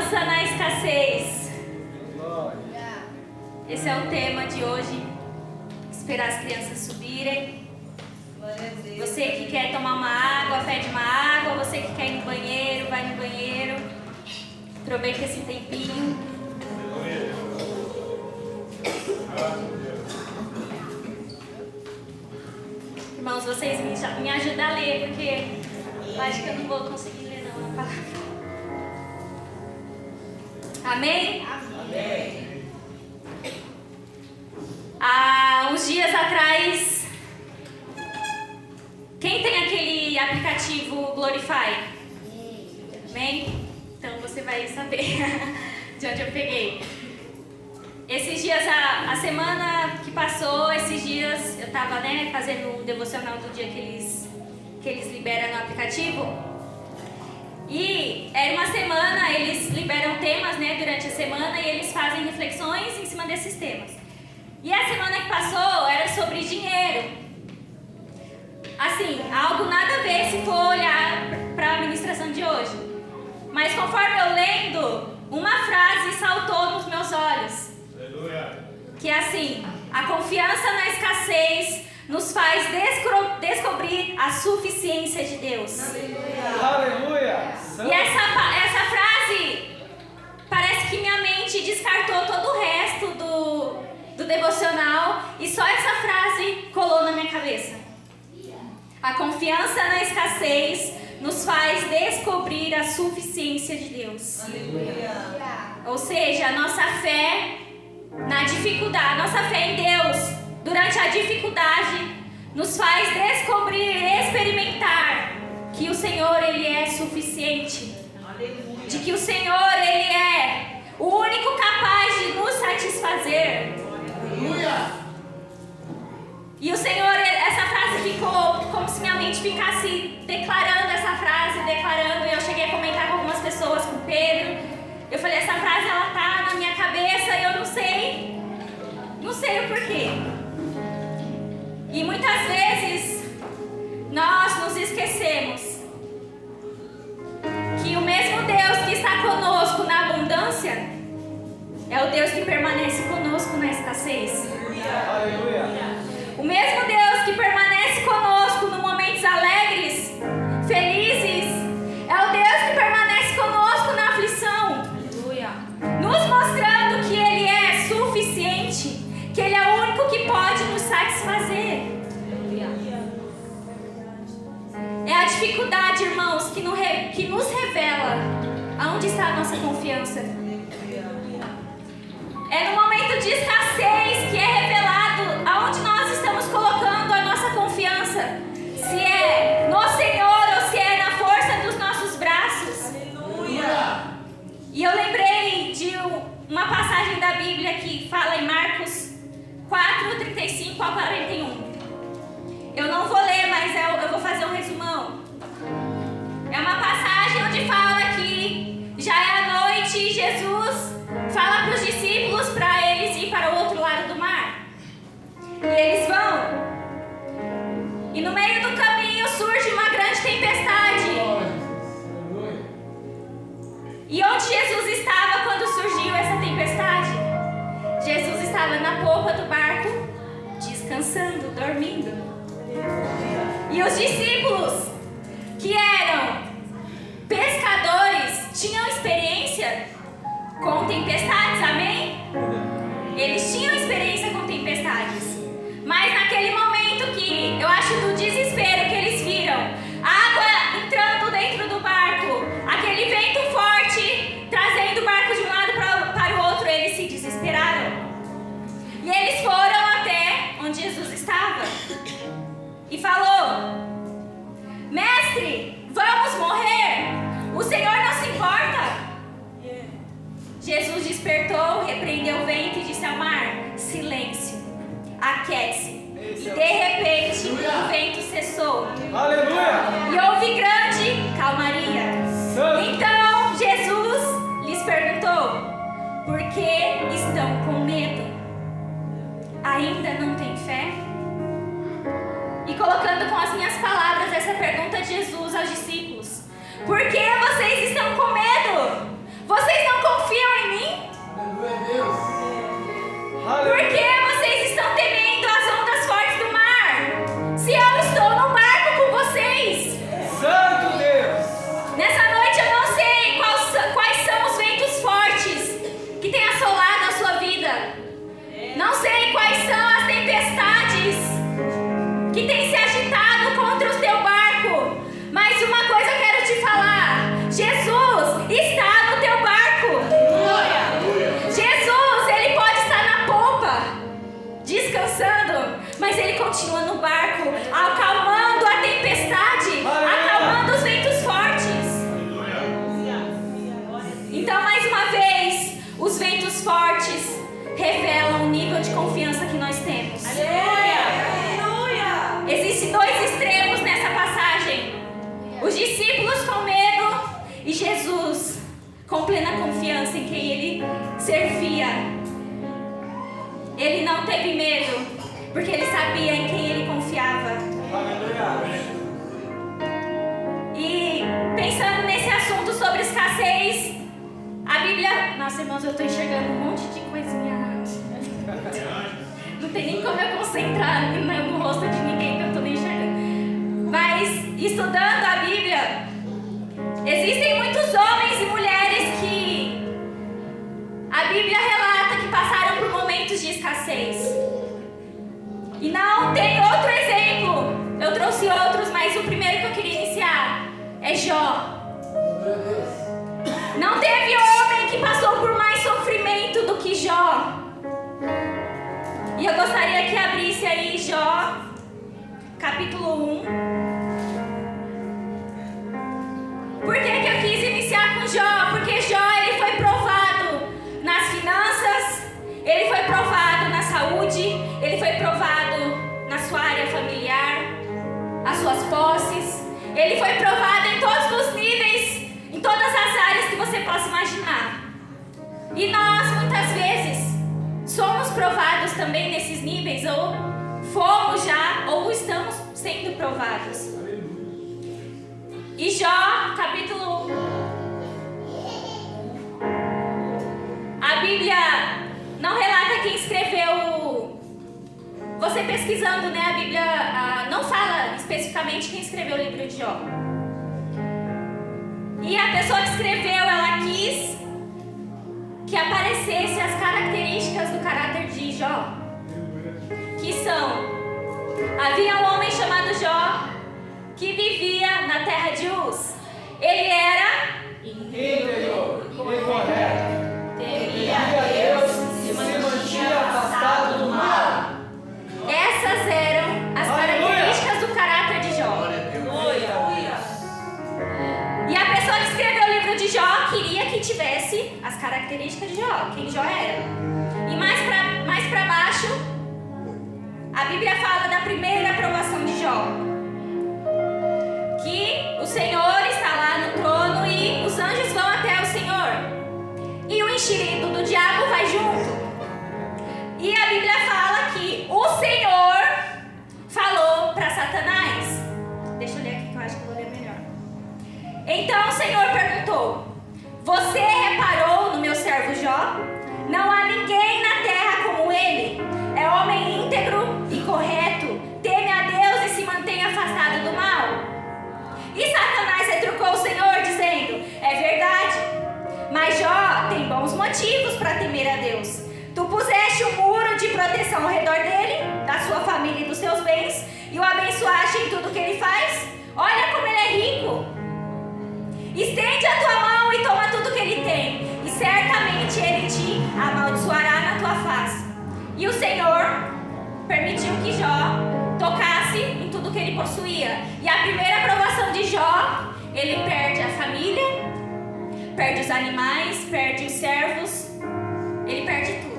confiança na escassez. Esse é o tema de hoje. Esperar as crianças subirem. Você que quer tomar uma água, pede uma água. Você que quer ir no banheiro, vai no banheiro. Aproveita esse tempinho. Irmãos, vocês me ajudam a ler, porque eu acho que eu não vou conseguir ler não a palavra. Amém? Amém. Há uns dias atrás, quem tem aquele aplicativo Glorify? Amém? Então você vai saber de onde eu peguei. Esses dias, a semana que passou, esses dias eu estava fazendo o devocional do dia que eles liberam no aplicativo. E era uma semana, eles liberam temas durante a semana e eles fazem reflexões em cima desses temas. E a semana que passou era sobre dinheiro. Assim, algo nada a ver se for olhar para a ministração de hoje. Mas conforme eu lendo, uma frase saltou nos meus olhos. Aleluia. Que é assim: a confiança na escassez nos faz descobrir a suficiência de Deus. Aleluia. E essa frase, parece que minha mente descartou todo o resto do devocional e só essa frase colou na minha cabeça. A confiança na escassez nos faz descobrir a suficiência de Deus. Aleluia. Ou seja, a nossa fé na dificuldade, a nossa fé em Deus durante a dificuldade nos faz descobrir e experimentar que o Senhor, Ele é suficiente. Aleluia. De que o Senhor, Ele é o único capaz de nos satisfazer. Aleluia. E o Senhor, essa frase ficou como se minha mente ficasse declarando essa frase, e eu cheguei a comentar com algumas pessoas, com o Pedro. Eu falei, essa frase ela tá na minha cabeça e eu não sei o porquê. E muitas vezes nós nos esquecemos que o mesmo Deus que está conosco na abundância é o Deus que permanece conosco na escassez. Aleluia. O mesmo Deus que permanece conosco nos momentos alegres, felizes, é o Deus que permanece conosco na aflição. Aleluia. Nos mostrando que Ele é suficiente, que Ele é o único que pode nos satisfazer. É a dificuldade, irmãos, que nos revela aonde está a nossa confiança. É no momento de escassez que é revelado aonde nós estamos colocando a nossa confiança. Se é no Senhor ou se é na força dos nossos braços. Aleluia. E eu lembrei de uma passagem da Bíblia que fala em Marcos 4, 35 a 41. Eu não vou ler, mas eu vou fazer um resumão. É uma passagem onde fala que já é a noite e Jesus fala para os discípulos para eles ir para o outro lado do mar. E eles vão. E no meio do caminho surge uma grande tempestade. E onde Jesus estava quando surgiu essa tempestade? Jesus estava na popa do barco, descansando, dormindo. E os discípulos, que eram pescadores, tinham experiência com tempestades, amém? Eles tinham experiência com tempestades. Mas naquele momento que, eu acho do desespero que eles viram, água entrando dentro do barco, aquele vento forte, trazendo o barco de um lado para o outro, eles se desesperaram. E eles foram até onde Jesus estava. E falou: Mestre, vamos morrer? O Senhor não se importa? Jesus despertou, repreendeu o vento e disse ao mar: silêncio, aquiete-se. E de repente o vento cessou. Aleluia. E houve grande calmaria. Então Jesus lhes perguntou: por que estão com medo? Ainda não têm fé? E colocando com as minhas palavras essa pergunta de Jesus aos discípulos: por que vocês estão com medo? Vocês não confiam em mim? Por que vocês estão temendo as ondas fortes do mar? Se eu estou no barco com vocês. Santo Deus. Nessa noite eu não sei quais são os ventos fortes que têm assolado a sua vida. Não sei quais são as tempestades que têm se agitado contra o teu barco. Mas uma coisa eu quero te falar: Jesus está no teu barco. Jesus, ele pode estar na popa, descansando, mas ele continua no barco, acalmando a tempestade, acalmando os ventos fortes. Então, mais uma vez, os ventos fortes revelam o nível de confiança que nós temos. Existem dois extremos nessa passagem: os discípulos com medo e Jesus com plena confiança em quem ele servia. Ele não teve medo, porque ele sabia em quem ele confiava. Aleluia. E pensando nesse assunto sobre escassez, a Bíblia... Nossa, irmãos, eu estou enxergando um monte de coisinha. Não tem nem como eu concentrar no rosto de ninguém que eu estou nem enxergando. Mas, estudando a Bíblia, existem muitos homens e mulheres que a Bíblia relata que passaram por momentos de escassez. E não tem outro exemplo. Eu trouxe outros, mas o primeiro que eu queria iniciar é Jó. Não teve homem que passou por mais sofrimento do que Jó. E eu gostaria que abrisse aí Jó, capítulo 1. Por que eu quis iniciar com Jó? Porque Jó, ele foi provado nas finanças, ele foi provado na saúde, ele foi provado na sua área familiar, as suas posses. Ele foi provado em todos os níveis, em todas as áreas que você possa imaginar. E nós, muitas vezes, somos provados também nesses níveis, ou fomos já, ou estamos sendo provados. E Jó, capítulo 1. A Bíblia não relata quem escreveu. Você pesquisando, né, a Bíblia não fala especificamente quem escreveu o livro de Jó. E a pessoa que escreveu, ela quis que aparecesse as características do caráter de Jó, que são: havia um homem chamado Jó que vivia na terra de Uz. Ele era Íntegro e correto. temia a Deus e se mantinha afastado do mal. Essas eram as características do caráter de Jó. E a pessoa que escreveu o livro de Jó queria que tivesse as características de Jó, quem Jó era. E mais pra baixo, a Bíblia fala da primeira aprovação de Jó, que o Senhor está lá no trono e os anjos vão até o Senhor, e o enxerido do diabo vai junto. E a Bíblia fala que o Senhor falou para Satanás. Deixa eu ler aqui que eu acho que eu vou ler melhor. Então o Senhor perguntou: você reparou no meu servo Jó? Não há ninguém na terra como ele. É homem íntegro e correto, teme a Deus e se mantém afastado do mal. E Satanás retrucou o Senhor, dizendo: é verdade, mas Jó tem bons motivos para temer a Deus. Tu puseste um muro de proteção ao redor dele, da sua família e dos seus bens, e o abençoaste em tudo que ele faz. Olha como ele é rico. Estende a tua mão e toma tudo que ele tem, e certamente ele te amaldiçoará na tua face. E o Senhor permitiu que Jó tocasse em tudo que ele possuía. E a primeira aprovação de Jó, ele perde a família, perde os animais, perde os servos, ele perde tudo.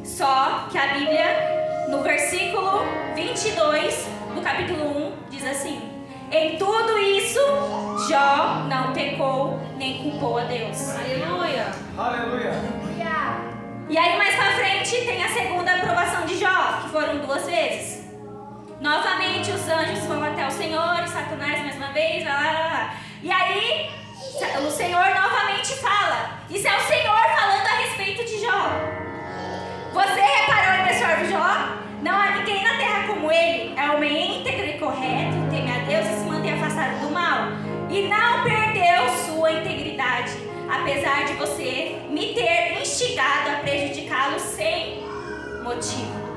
Só que a Bíblia, no versículo 22 do capítulo 1, diz assim: em tudo isso, Jó não pecou nem culpou a Deus. Aleluia! Aleluia. E aí mais pra frente tem a segunda aprovação de Jó, que foram 2 vezes. Novamente os anjos vão até o Senhor, e Satanás mais uma vez, lá. E aí o Senhor novamente fala Isso é o Senhor falando a respeito de Jó. Você reparou e observa Jó? Não há ninguém na terra como ele. É homem íntegro e correto, teme a Deus e se mantém afastado do mal. E não perdeu sua integridade, apesar de você me ter instigado a prejudicá-lo sem motivo.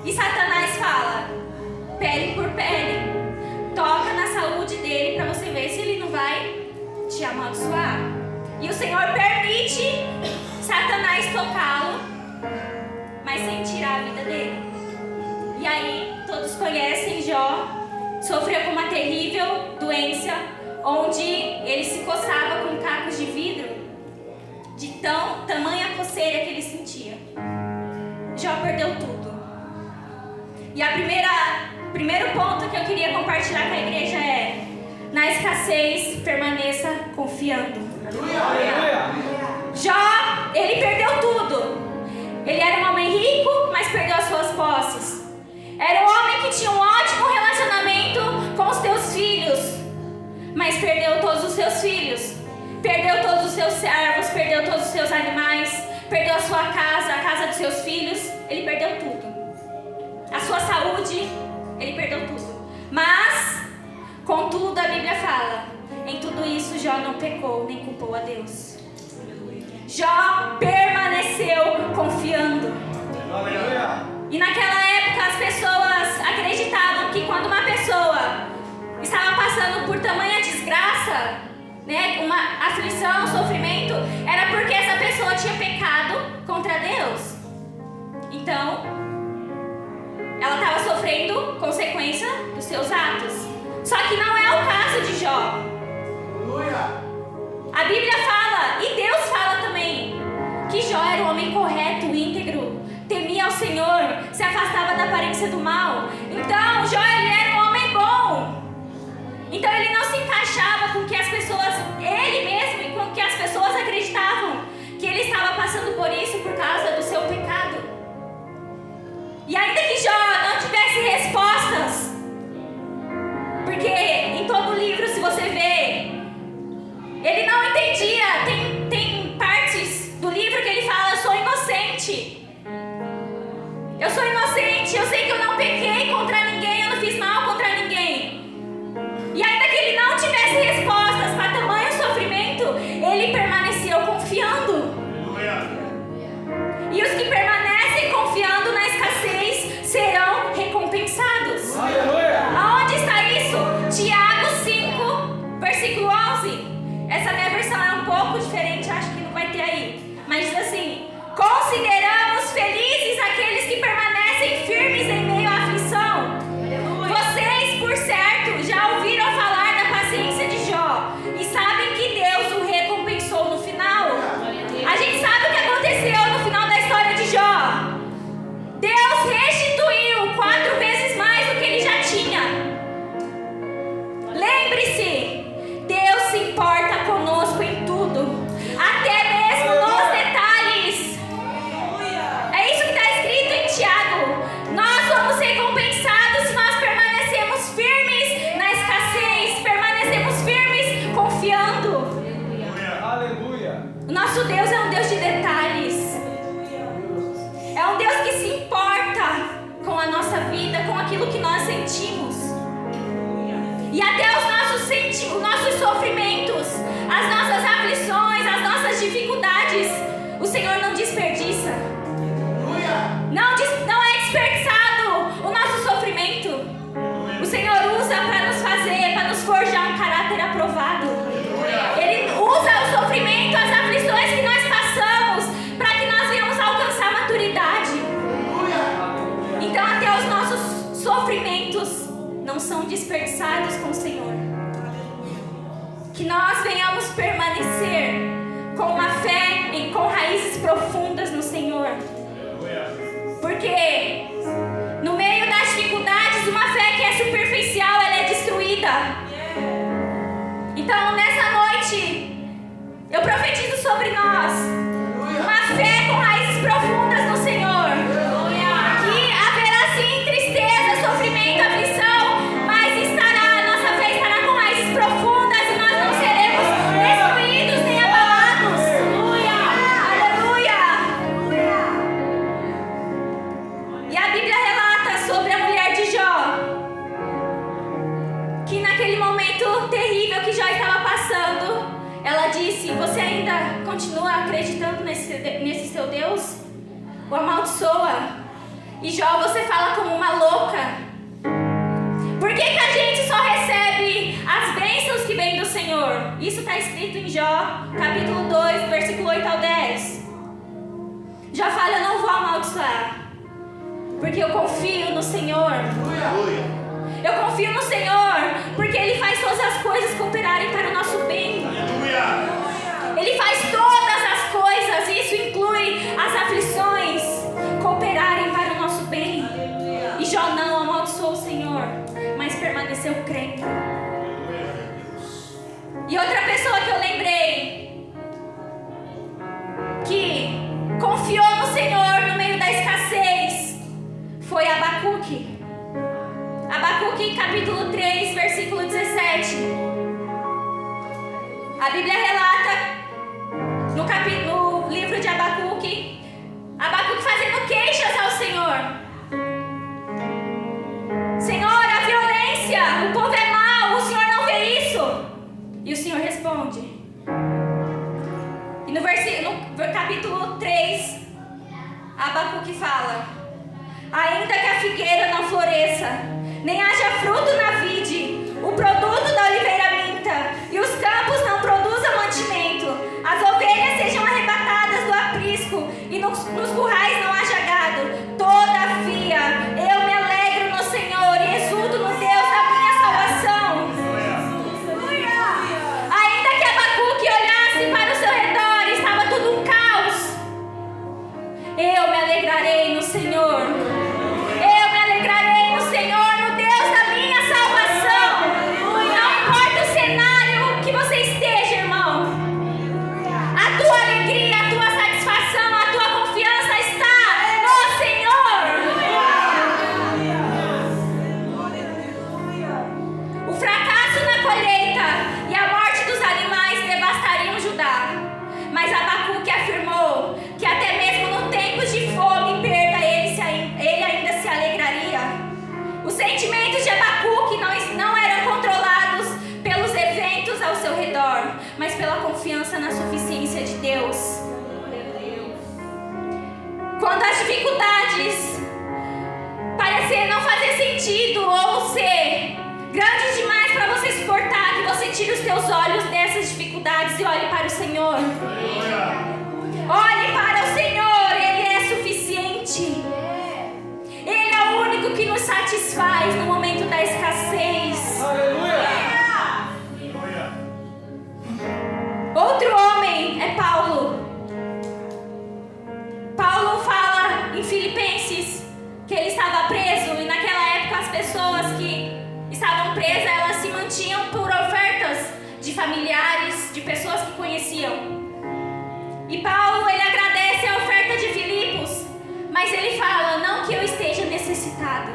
E Satanás fala, pele por pele, toca na saúde dele para você ver se ele não vai te amaldiçoar. E o Senhor permite Satanás tocá-lo, mas sem tirar a vida dele. E aí, todos conhecem Jó, sofreu com uma terrível doença, onde ele se coçava com cacos de vidro, de tamanha coceira que ele sentia. Jó perdeu tudo. E primeiro ponto que eu queria compartilhar com a igreja é: na escassez, permaneça confiando. Jó, ele perdeu tudo. Ele era um homem rico, mas perdeu as suas posses. Era um homem que tinha um ótimo relacionamento com os seus filhos, mas perdeu todos os seus filhos. Perdeu todos os seus servos, perdeu todos os seus animais, perdeu a sua casa, a casa dos seus filhos. Ele perdeu tudo. A sua saúde, ele perdeu tudo. Mas, contudo, a Bíblia fala, em tudo isso Jó não pecou, nem culpou a Deus. Jó permaneceu confiando. E naquela época as pessoas acreditavam que quando uma pessoa estava passando por tamanha desgraça, né, uma aflição, sofrimento, era porque essa pessoa tinha pecado contra Deus. Então, ela estava sofrendo consequência dos seus atos. Só que não é o caso de Jó. A Bíblia fala, e Deus fala também, que Jó era um homem correto, íntegro, temia ao Senhor, se afastava da aparência do mal. Então, Jó, ele era um homem bom. Então, ele não se encaixava com que as pessoas, ele mesmo, e com que as pessoas acreditavam que ele estava passando por isso por causa do seu pecado. E ainda que Jó não tivesse respostas, porque em todo o livro, se você vê, ele não entendia, tem partes do livro que ele fala, eu sou inocente. Eu sou inocente, eu sei que eu não pequei contra ninguém, eu não fiz mal contra ninguém. E ainda que ele não tivesse respostas para tamanho sofrimento, ele permaneceu confiando. E os que permanecem confiando na escassez serão recompensados. Aonde está isso? Tiago 5, versículo 11. Essa minha versão é um pouco diferente, acho que não vai ter aí. Mas diz assim: consideramos felizes aqueles que permanecem firmes em meio à aflição. Vocês, por certo, já ouviram falar da paciência de Jó e sabem que Deus o recompensou no final. A gente sabe o que aconteceu no final da história de Jó. Deus restituiu 4 vezes mais do que ele já tinha. Lembre-se, Deus se importa conosco em tudo, até mesmo nos detalhes. É isso que está escrito em Tiago. Nós somos recompensados se nós permanecemos firmes na escassez, permanecemos firmes confiando. Aleluia. O nosso Deus é um Deus de detalhes. É um Deus que se importa com a nossa vida, com aquilo que nós sentimos. E até os nossos sofrimentos, as nossas aflições, as nossas dificuldades, o Senhor não desperdiça. Não é desperdiçado o nosso sofrimento. O Senhor usa para nos fazer, para nos forjar um caráter aprovado. Ele usa o sofrimento, as aflições que nós passamos, para que nós venhamos alcançar maturidade. Então até os nossos sofrimentos não são desperdiçados com o Senhor. Que nós venhamos permanecer com uma fé com raízes profundas no Senhor. Porque no meio das dificuldades, uma fé que é superficial, ela é destruída. Então nessa noite, eu profetizo sobre nós uma fé com raízes profundas no Senhor. Que haverá sim tristeza, sofrimento, aflição, mas nossa fé estará com raízes profundas e nós não seremos destruídos nem abalados. continua acreditando nesse seu Deus? O amaldiçoa? E Jó, você fala como uma louca. Por que a gente só recebe as bênçãos que vêm do Senhor? Isso está escrito em Jó, capítulo 2, versículo 8 ao 10. Jó fala, eu não vou amaldiçoar, porque eu confio no Senhor. Eu confio no Senhor, porque Ele faz todas as coisas cooperarem para o nosso bem. Ele faz todas as coisas, isso inclui as aflições, cooperarem para o nosso bem. E Jó não amaldiçoou o Senhor, mas permaneceu crente. E outra pessoa que eu lembrei, que confiou no Senhor no meio da escassez, foi Abacuque. Abacuque capítulo 3, versículo 17. A Bíblia relata no livro de Abacuque fazendo queixas ao Senhor. Senhor, a violência, o povo é mau, o Senhor não vê isso? E o Senhor responde. E no capítulo 3, Abacuque fala: ainda que a figueira não floresça, nem haja fruto na vide, o produto da oliveira minta, e os campos não produzam mantimento, as ovelhas sejam arrebatadas do aprisco, e nos currais não haja gado, todavia eu me alegro no Senhor e exulto no Deus da minha salvação. Ainda que Abacuque olhasse para o seu redor e estava tudo um caos, eu me alegrarei no Senhor. Eu me alegrarei no Senhor, no Deus da minha salvação. Não importa o cenário que você esteja, irmão. A tua alegria, a tua satisfação, a tua confiança está no Senhor. O fracasso na colheita e a morte dos animais devastariam Judá. Mas Abacuque afirmou que até mesmo no tempo de fome e perda ele ainda se alegraria. Os sentimentos de Abacuque não eram controlados pelos eventos ao seu redor, mas pela confiança na suficiência de Deus. Quando as dificuldades parecerem não fazer sentido ou ser grandes demais para você suportar, que você tire os teus olhos dessas dificuldades e olhe para o Senhor. Olhe para o Senhor, Ele é suficiente. Ele é o único que nos satisfaz no momento da escassez. Outro homem é Paulo. Paulo fala em Filipenses que ele estava preso, e naquela época as pessoas que estavam presas, elas se mantinham por ofertas de familiares, de pessoas que conheciam. E Paulo, ele agradece a oferta de Filipos, mas ele fala, não que eu esteja necessitado,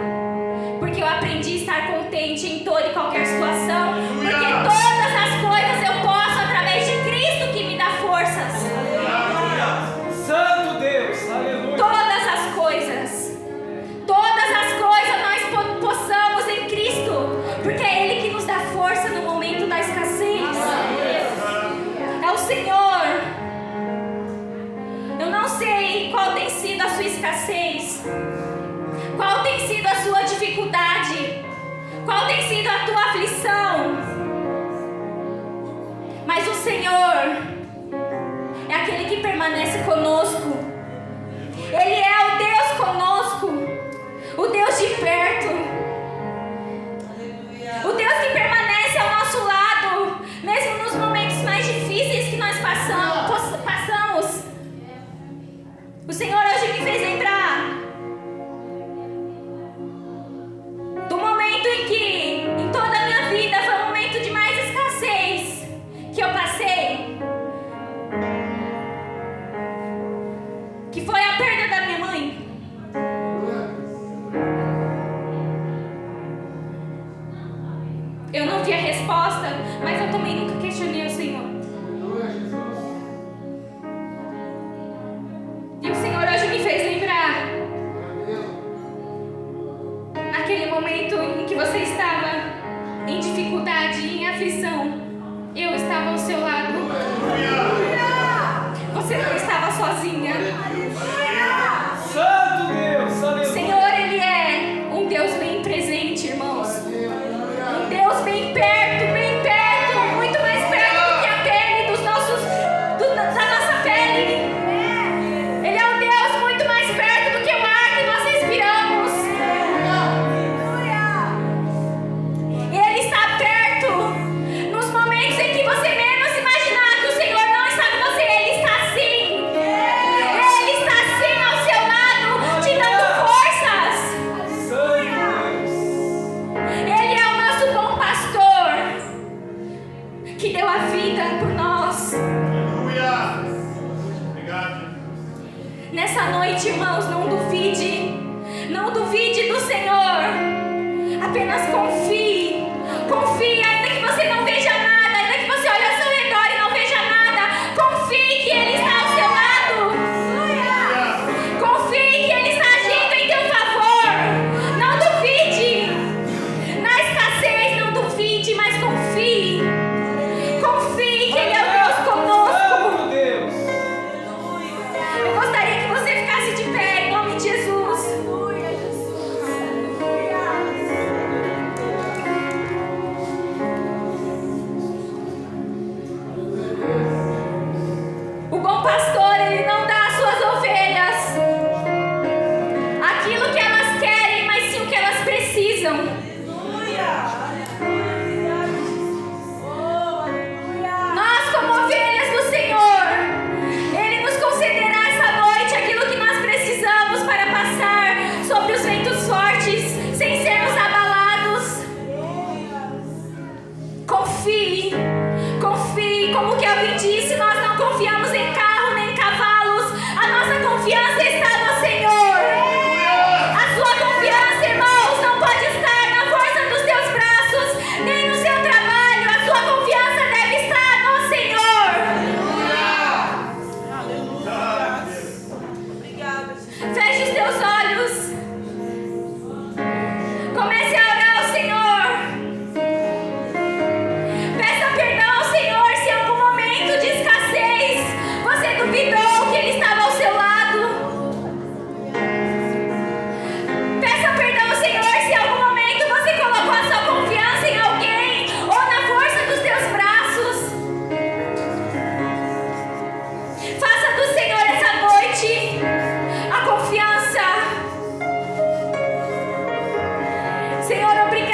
porque eu aprendi a estar contente em toda e qualquer situação, porque todas as coisas eu posso através de Cristo que me dá forças. Santo Deus, aleluia. Todas as coisas nós possamos em Cristo, porque é Ele que nos dá força no momento da escassez. É o Senhor. Eu não sei qual tem sido a sua escassez, qual tem sido a sua dificuldade, qual tem sido a tua aflição, mas o Senhor é aquele que permanece conosco. Ele é o Deus conosco, o Deus de perto, o Deus que permanece ao nosso lado, mesmo nos momentos mais difíceis que nós passamos. O Senhor hoje me fez lembrar do momento em que, em toda a minha vida, foi o momento de mais escassez que eu passei, que foi a perda da minha mãe. Eu não vi a resposta, mas eu também nunca questionei o Senhor. E o Senhor hoje me fez lembrar naquele momento em que você estava em dificuldade, em aflição, eu estava ao seu lado. você não estava sozinha. Santo Deus, O aleluia. Senhor, Ele é um Deus bem presente, irmãos. Um Deus bem perto, muito mais perto do que a pele dos nossos, da nossa pele. Ele é um Deus muito mais perto do que o ar que nós respiramos. Ele está perto nos momentos em que você menos imaginar que o Senhor não está com você. Ele está sim. Ele está sim ao seu lado, te dando forças. Ele é o nosso bom pastor, que deu a vida por nós. Aleluia. Obrigado. Nessa noite, irmãos, não duvide. Não duvide do Senhor. Apenas confie. Confie, ainda que você não veja nada, ainda que você olhe ao seu redor e não veja nada. Confie que Ele está ao seu lado. Confie que Ele está agindo em teu favor. Não duvide. Na escassez, não duvide, mas confie. Confie que Ele é o Deus conosco. Santo Deus. Eu gostaria que você ficasse de pé em nome de Jesus. O bom pastor, ele não dá às suas ovelhas aquilo que elas querem, mas sim o que elas precisam. Nós, como ovelhas do Senhor, Ele nos concederá essa noite aquilo que nós precisamos para passar sobre os ventos fortes, sem sermos abalados. Confie, confie. Como que Kelvin disse, nós não confiamos em carro nem em cavalos. A nossa confiança está no Senhor. A sua confiança, irmãos, não pode estar na força dos teus braços, nem no seu trabalho. A sua confiança deve estar no Senhor. Feche os teus olhos. Comece a orar ao Senhor. Peça perdão ao Senhor se em algum momento de escassez você duvidou que Ele estava ao seu lado. Peça perdão ao Senhor se em algum momento você colocou a sua confiança em alguém ou na força dos teus braços. Faça do Senhor essa noite a confiança. Senhor, obrigado.